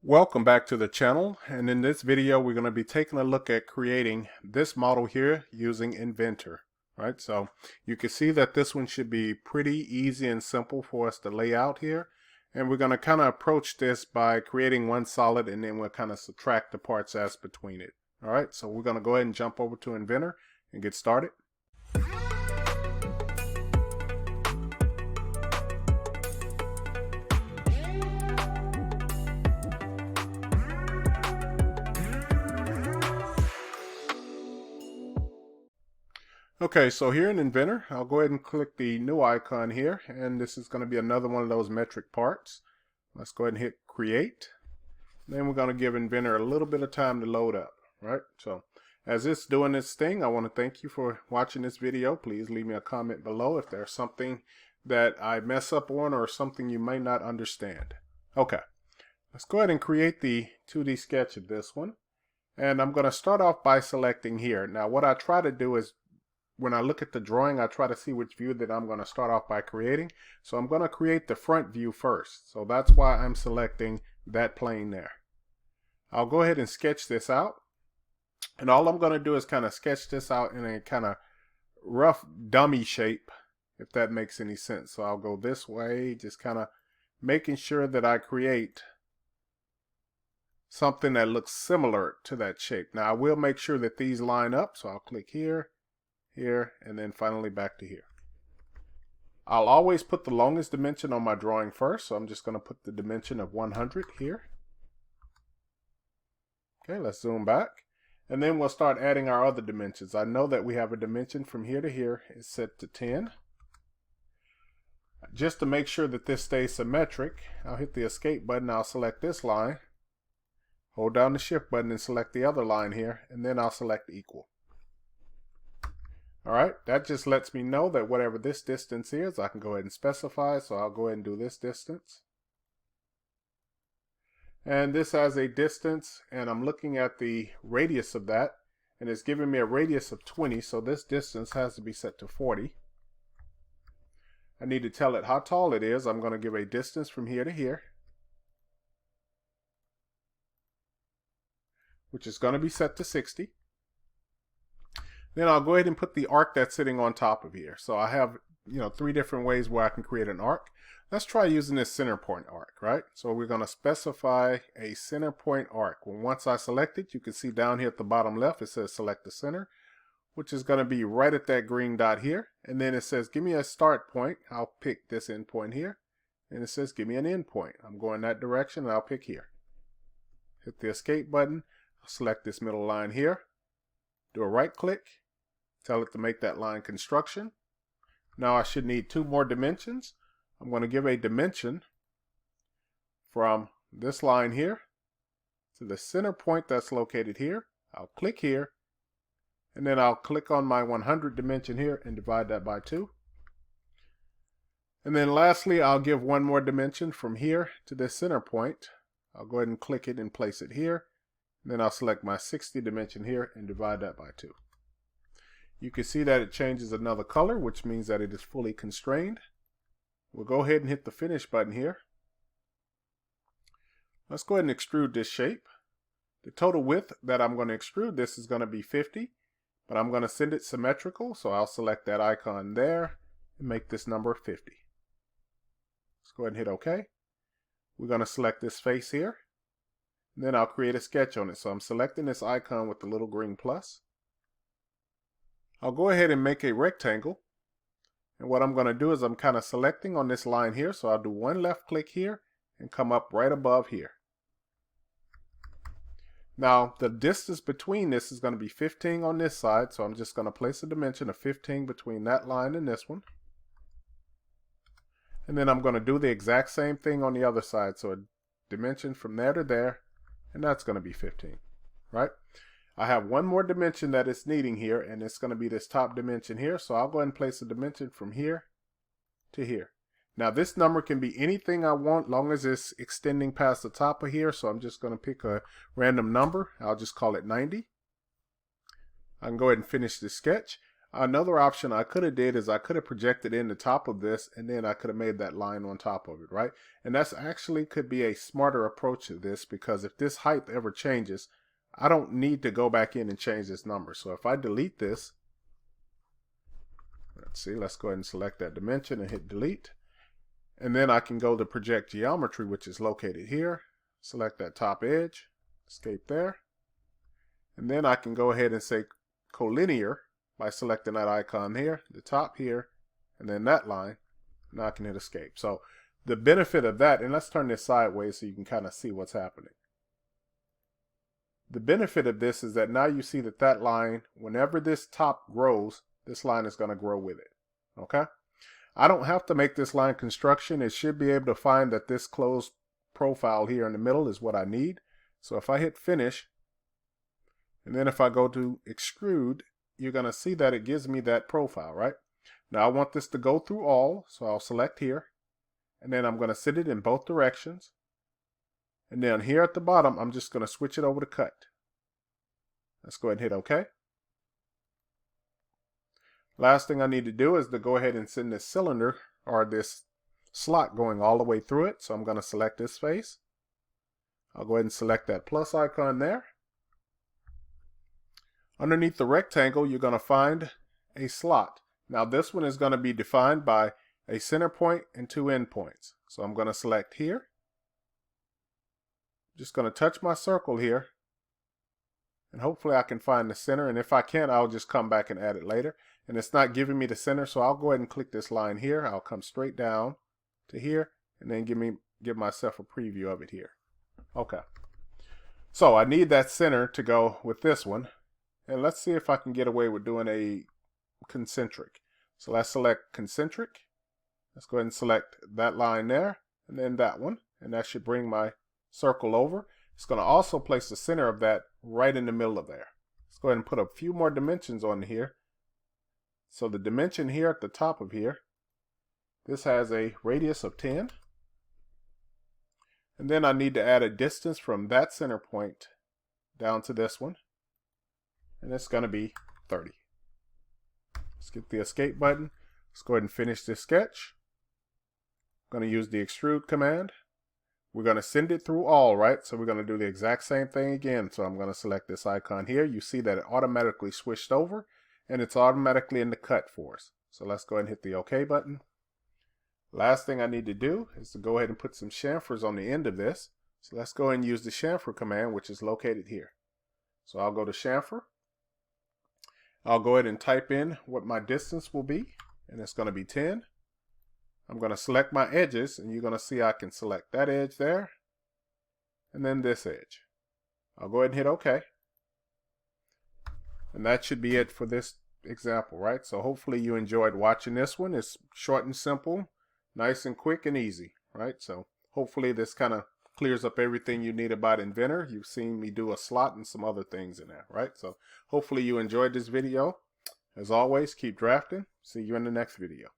Welcome back to the channel, and in this video we're going to be taking a look at creating this model here using Inventor. Right, so you can see that this one should be pretty easy and simple for us to lay out here, and we're going to kind of approach this by creating one solid and then we'll kind of subtract the parts as between it. Alright, so we're going to go ahead and jump over to Inventor and get started. Okay, so here in Inventor, I'll go ahead and click the new icon here, and this is going to be another one of those metric parts. Let's go ahead and hit create. Then we're going to give Inventor a little bit of time to load up, right? So as it's doing this thing, I want to thank you for watching this video. Please leave me a comment below if there's something that I mess up on or something you may not understand. Okay, let's go ahead and create the 2D sketch of this one. And I'm going to start off by selecting here. Now what I try to do is when I look at the drawing, I try to see which view that I'm going to start off by creating. So I'm going to create the front view first. So that's why I'm selecting that plane there. I'll go ahead and sketch this out. And all I'm going to do is kind of sketch this out in a kind of rough dummy shape, if that makes any sense. So I'll go this way, just kind of making sure that I create something that looks similar to that shape. Now I will make sure that these line up. So I'll click here, here, and then finally back to here. I'll always put the longest dimension on my drawing first, so I'm just going to put the dimension of 100 here. Okay, let's zoom back, and then we'll start adding our other dimensions. I know that we have a dimension from here to here is set to 10. Just to make sure that this stays symmetric, I'll hit the escape button, I'll select this line, hold down the shift button and select the other line here, and then I'll select equal. Alright, that just lets me know that whatever this distance is, I can go ahead and specify, so I'll go ahead and do this distance. And this has a distance, and I'm looking at the radius of that, and it's giving me a radius of 20, so this distance has to be set to 40. I need to tell it how tall it is. I'm going to give a distance from here to here, which is going to be set to 60. Then I'll go ahead and put the arc that's sitting on top of here. So I have, 3 different ways where I can create an arc. Let's try using this center point arc, right? So we're going to specify a center point arc. Well, once I select it, you can see down here at the bottom left, it says select the center, which is going to be right at that green dot here. And then it says, give me a start point. I'll pick this end point here. And it says, give me an end point. I'm going that direction and I'll pick here. Hit the escape button. I'll select this middle line here. Do a right click. Tell it to make that line construction. Now I should need 2 more dimensions. I'm going to give a dimension from this line here to the center point that's located here. I'll click here, and then I'll click on my 100 dimension here and divide that by 2. And then lastly, I'll give 1 more dimension from here to this center point. I'll go ahead and click it and place it here. And then I'll select my 60 dimension here and divide that by 2. You can see that it changes another color, which means that it is fully constrained. We'll go ahead and hit the finish button here. Let's go ahead and extrude this shape. The total width that I'm going to extrude this is going to be 50, but I'm going to send it symmetrical, so I'll select that icon there and make this number 50. Let's go ahead and hit OK. We're going to select this face here, and then I'll create a sketch on it. So I'm selecting this icon with the little green plus. I'll go ahead and make a rectangle, and what I'm going to do is I'm kind of selecting on this line here, so I'll do 1 left click here and come up right above here. Now the distance between this is going to be 15 on this side, so I'm just going to place a dimension of 15 between that line and this one. And then I'm going to do the exact same thing on the other side, so a dimension from there to there, and that's going to be 15, right? I have 1 more dimension that it's needing here, and it's going to be this top dimension here. So I'll go ahead and place a dimension from here to here. Now this number can be anything I want, long as it's extending past the top of here. So I'm just going to pick a random number. I'll just call it 90. I can go ahead and finish this sketch. Another option I could have did is I could have projected in the top of this, and then I could have made that line on top of it, right? And that's actually could be a smarter approach to this, because if this height ever changes, I don't need to go back in and change this number. So if I delete this, let's go ahead and select that dimension and hit delete. And then I can go to project geometry, which is located here. Select that top edge, escape there. And then I can go ahead and say collinear by selecting that icon here, the top here, and then that line. Now I can hit escape. So the benefit of that, and let's turn this sideways so you can kind of see what's happening. The benefit of this is that now you see that that line, whenever this top grows, this line is going to grow with it. Okay? I don't have to make this line construction. It should be able to find that this closed profile here in the middle is what I need. So if I hit finish, and then if I go to extrude, you're going to see that it gives me that profile, right? Now I want this to go through all, so I'll select here, and then I'm going to set it in both directions. And then here at the bottom, I'm just going to switch it over to cut. Let's go ahead and hit OK. Last thing I need to do is to go ahead and send this cylinder or this slot going all the way through it. So I'm going to select this face. I'll go ahead and select that plus icon there. Underneath the rectangle, you're going to find a slot. Now this one is going to be defined by a center point and 2 endpoints. So I'm going to select here. Just going to touch my circle here. And hopefully I can find the center. And if I can't, I'll just come back and add it later. And it's not giving me the center, so I'll go ahead and click this line here. I'll come straight down to here and then give myself a preview of it here. Okay. So I need that center to go with this one. And let's see if I can get away with doing a concentric. So let's select concentric. Let's go ahead and select that line there and then that one. And that should bring my circle over. It's going to also place the center of that right in the middle of there. Let's go ahead and put a few more dimensions on here. So the dimension here at the top of here, this has a radius of 10. And then I need to add a distance from that center point down to this one. And it's going to be 30. Let's get the escape button. Let's go ahead and finish this sketch. I'm going to use the extrude command. We're going to send it through all, right? So we're going to do the exact same thing again. So I'm going to select this icon here. You see that it automatically switched over and it's automatically in the cut for us. So let's go ahead and hit the OK button. Last thing I need to do is to go ahead and put some chamfers on the end of this. So let's go ahead and use the chamfer command, which is located here. So I'll go to chamfer. I'll go ahead and type in what my distance will be, and it's going to be 10. I'm going to select my edges, and you're going to see I can select that edge there, and then this edge. I'll go ahead and hit OK. And that should be it for this example, right? So hopefully you enjoyed watching this one. It's short and simple, nice and quick and easy, right? So hopefully this kind of clears up everything you need about Inventor. You've seen me do a slot and some other things in there, right? So hopefully you enjoyed this video. As always, keep drafting. See you in the next video.